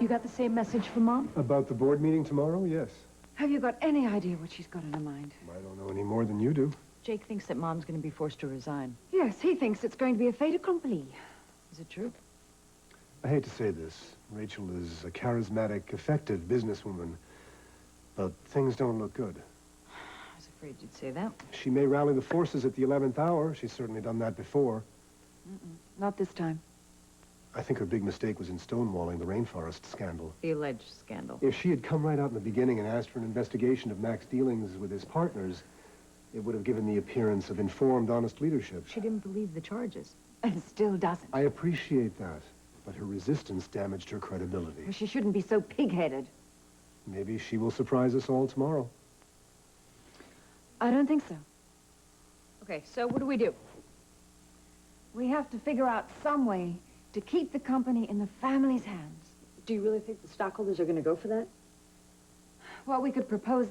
You got the same message from Mom? About the board meeting tomorrow? Yes. Have you got any idea what she's got in her mind? I don't know any more than you do. Jake thinks that Mom's going to be forced to resign. Yes, he thinks it's going to be a fait accompli. Is it true? I hate to say this. Rachel is a charismatic, effective businesswoman, but things don't look good. I was afraid you'd say that. She may rally the forces at the 11th hour. She's certainly done that before. Not this time. I think her big mistake was in stonewalling the rainforest scandal. The alleged scandal. If she had come right out in the beginning and asked for an investigation of Mac's dealings with his partners, it would have given the appearance of informed, honest leadership. She didn't believe the charges. And still doesn't. I appreciate that, but her resistance damaged her credibility. Well, she shouldn't be so pig-headed. Maybe she will surprise us all tomorrow. I don't think so. Okay, so what do we do? We have to figure out some way to keep the company in the family's hands. Do you really think the stockholders are going to go for that? Well, we could propose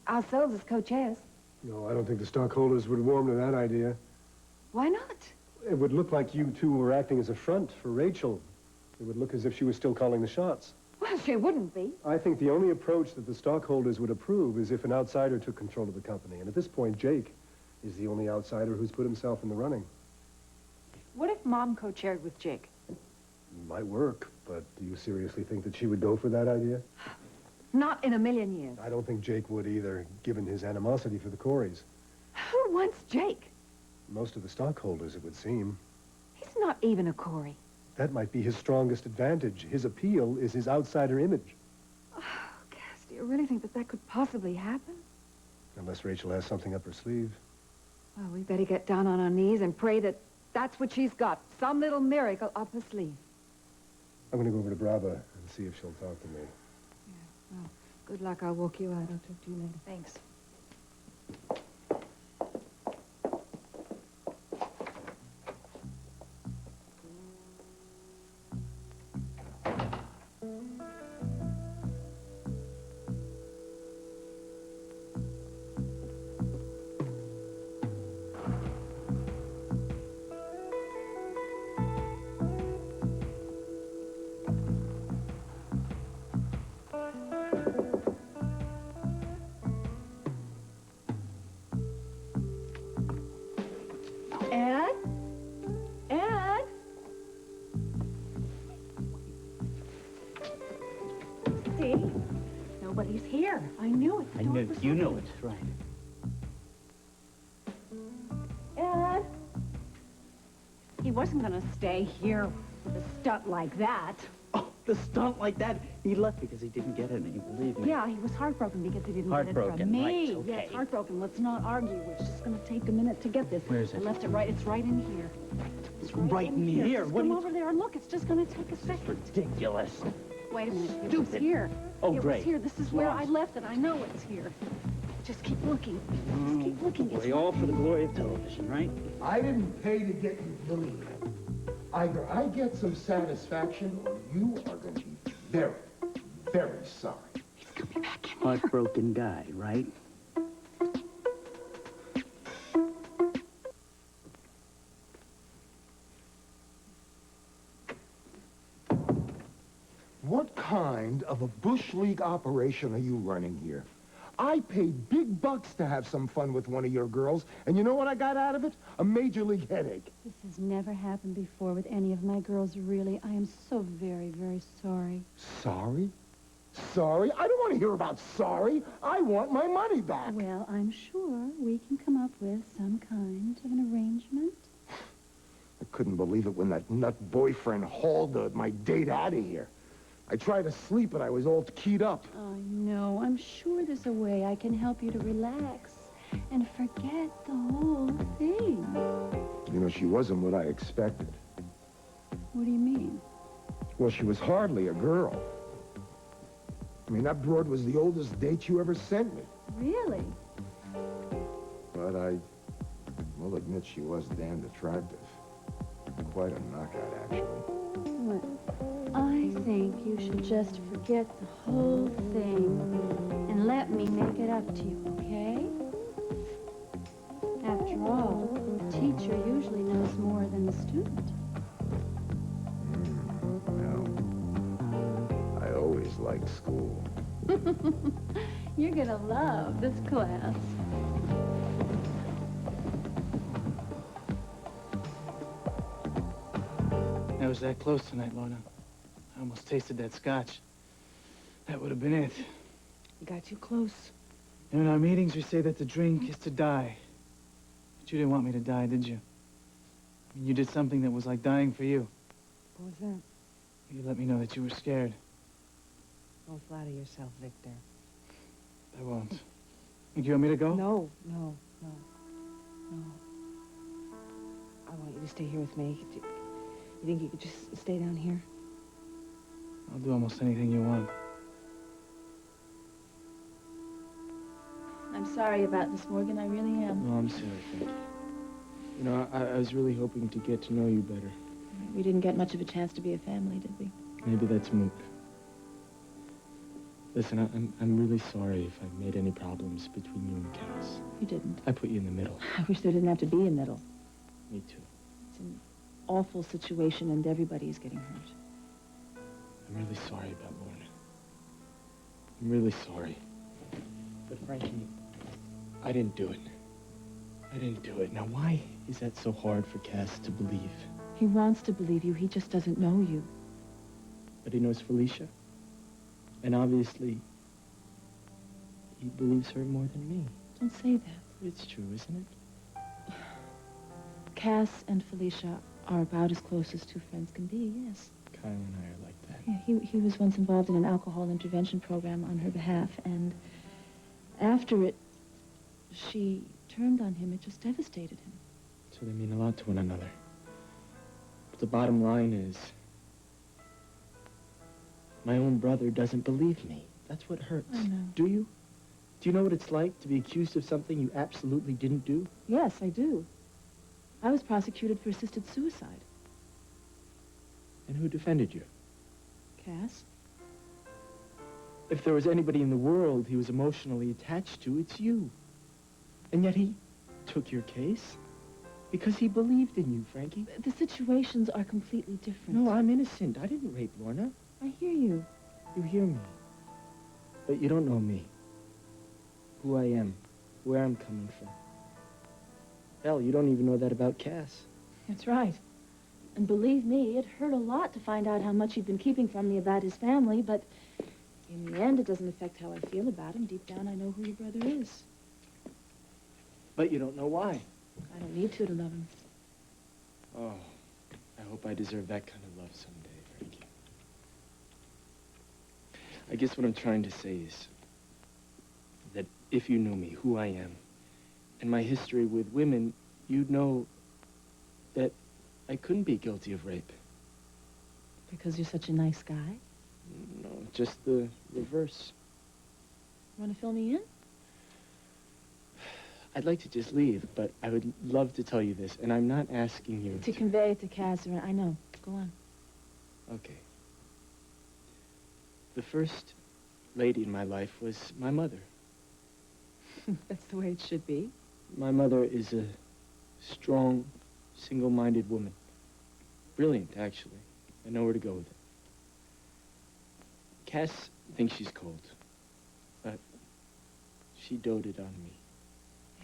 ourselves as co-chairs. No, I don't think the stockholders would warm to that idea. Why not? It would look like you two were acting as a front for Rachel. It would look as if she was still calling the shots. Well, she wouldn't be. I think the only approach that the stockholders would approve is if an outsider took control of the company. And at this point, Jake is the only outsider who's put himself in the running. What if Mom co-chaired with Jake? Might work, but do you seriously think that she would go for that idea? Not in a million years. I don't think Jake would either, given his animosity for the Corys. Who wants Jake? Most of the stockholders, it would seem. He's not even a Cory. That might be his strongest advantage. His appeal is his outsider image. Oh, Cass, do you really think that could possibly happen? Unless Rachel has something up her sleeve. Well, we better get down on our knees and pray that that's what she's got. Some little miracle up her sleeve. I'm going to go over to Brava and see if she'll talk to me. Yeah, well, good luck. I'll walk you out. I'll talk to you later. Thanks. Ed? Ed? See? Nobody's here. I knew it. I know, you know it, right. Ed? He wasn't going to stay here with a stunt like that. Oh, the stunt like that? He left because he didn't get any, believe me. Yeah, he was heartbroken because he didn't get it from Heartbroken, me. right, okay. Yes, heartbroken. Let's not argue. It's just going to take a minute to get this. Where is I it? left it right. It's right in here. It's right in here. Just What come are you... over there and look. It's just going to take a second. Ridiculous. Wait a minute. It was here. Oh, it great. was here. This is where I left it. I know it's here. Just keep looking. Just keep looking. It's Boy, all for the glory of television, right? I didn't pay to get you bullied. Either I get some satisfaction or you are going to be very, very sorry. He's coming back in here. Heartbroken guy, right? What kind of a Bush League operation are you running here? I paid big bucks to have some fun with one of your girls, and you know what I got out of it? A major league headache. This has never happened before with any of my girls, really. I am so very, very sorry. Sorry? Sorry? I don't want to hear about sorry. I want my money back. Well, I'm sure we can come up with some kind of an arrangement. I couldn't believe it when that nut boyfriend hauled my date out of here. I tried to sleep, but I was all keyed up. I know. I'm sure there's a way I can help you to relax and forget the whole thing. You know, she wasn't what I expected. What do you mean? Well, she was hardly a girl. I mean, that broad was the oldest date you ever sent me. Really? But I will admit she was damned attractive. Quite a knockout, actually. What? I think you should just forget the whole thing and let me make it up to you, okay? After all, the teacher usually knows more than the student. Well, I like school. You're gonna love this class. I was that close tonight, Lorna. I almost tasted that scotch. That would have been it. You got too close. In our meetings, we say that to drink is to die. But you didn't want me to die, did you? I mean, you did something that was like dying for you. What was that? You let me know that you were scared. Don't flatter yourself, Victor. I won't. Think you want me to go? No. I want you to stay here with me. You think you could just stay down here? I'll do almost anything you want. I'm sorry about this, Morgan. I really am. No, I'm sorry, Vicky. You know, I was really hoping to get to know you better. We didn't get much of a chance to be a family, did we? Maybe that's moot. Listen, I'm really sorry if I made any problems between you and Cass. You didn't. I put you in the middle. I wish there didn't have to be a middle. Me too. It's an awful situation, and everybody's getting hurt. I'm really sorry about Lorna. I'm really sorry. But Frankie, I didn't do it. I didn't do it. Now, why is that so hard for Cass to believe? He wants to believe you. He just doesn't know you. But he knows Felicia. And obviously, he believes her more than me. Don't say that. It's true, isn't it? Cass and Felicia are about as close as two friends can be, yes. Kyle and I are like that. Yeah, he was once involved in an alcohol intervention program on her behalf, and after it, she turned on him. It just devastated him. So they mean a lot to one another. But the bottom line is, my own brother doesn't believe me. That's what hurts. I know. Do you? Do you know what it's like to be accused of something you absolutely didn't do? Yes, I do. I was prosecuted for assisted suicide. And who defended you? Cass? If there was anybody in the world he was emotionally attached to, it's you. And yet he took your case because he believed in you, Frankie. The situations are completely different. No, I'm innocent. I didn't rape Lorna. I hear you. You hear me. But you don't know me. Who I am. Where I'm coming from. Hell, you don't even know that about Cass. That's right. And believe me, it hurt a lot to find out how much he'd been keeping from me about his family, but in the end, it doesn't affect how I feel about him. Deep down, I know who your brother is. But you don't know why. I don't need to love him. Oh, I hope I deserve that kind of love someday, Frankie. I guess what I'm trying to say is that if you knew me, who I am, and my history with women, you'd know that I couldn't be guilty of rape. Because you're such a nice guy? No, just the reverse. Want to fill me in? I'd like to just leave, but I would love to tell you this, and I'm not asking you To convey it to Cass, I know. Go on. Okay. The first lady in my life was my mother. That's the way it should be. My mother is a strong, single-minded woman. Brilliant, actually. I know where to go with it. Cass thinks she's cold, but she doted on me.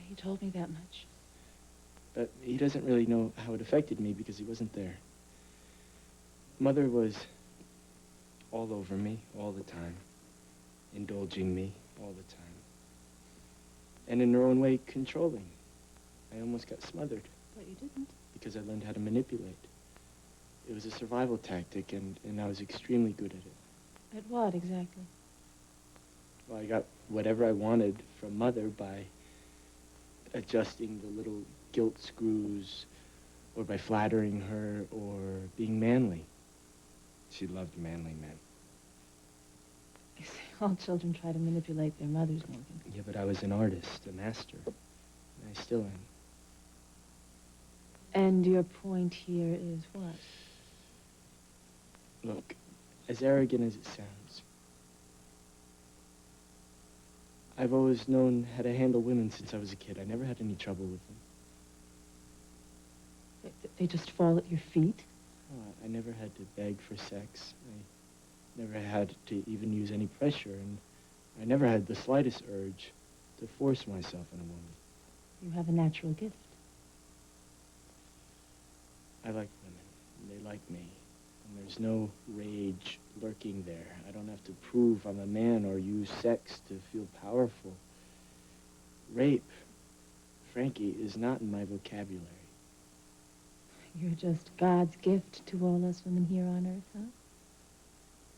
He told me that much. But he doesn't really know how it affected me because he wasn't there. Mother was all over me all the time, indulging me all the time. And in her own way, controlling. I almost got smothered. But you didn't. Because I learned how to manipulate. It was a survival tactic, and I was extremely good at it. At what, exactly? Well, I got whatever I wanted from Mother by adjusting the little guilt screws, or by flattering her, or being manly. She loved manly men. You see, all children try to manipulate their mothers, Morgan. Yeah, but I was an artist, a master. And I still am. And your point here is what? Look, as arrogant as it sounds, I've always known how to handle women since I was a kid. I never had any trouble with them. They just fall at your feet? Oh, I never had to beg for sex. never had to even use any pressure, and I never had the slightest urge to force myself on a woman. You have a natural gift. I like women. They like me. And there's no rage lurking there. I don't have to prove I'm a man or use sex to feel powerful. Rape, Frankie, is not in my vocabulary. You're just God's gift to all us women here on Earth, huh?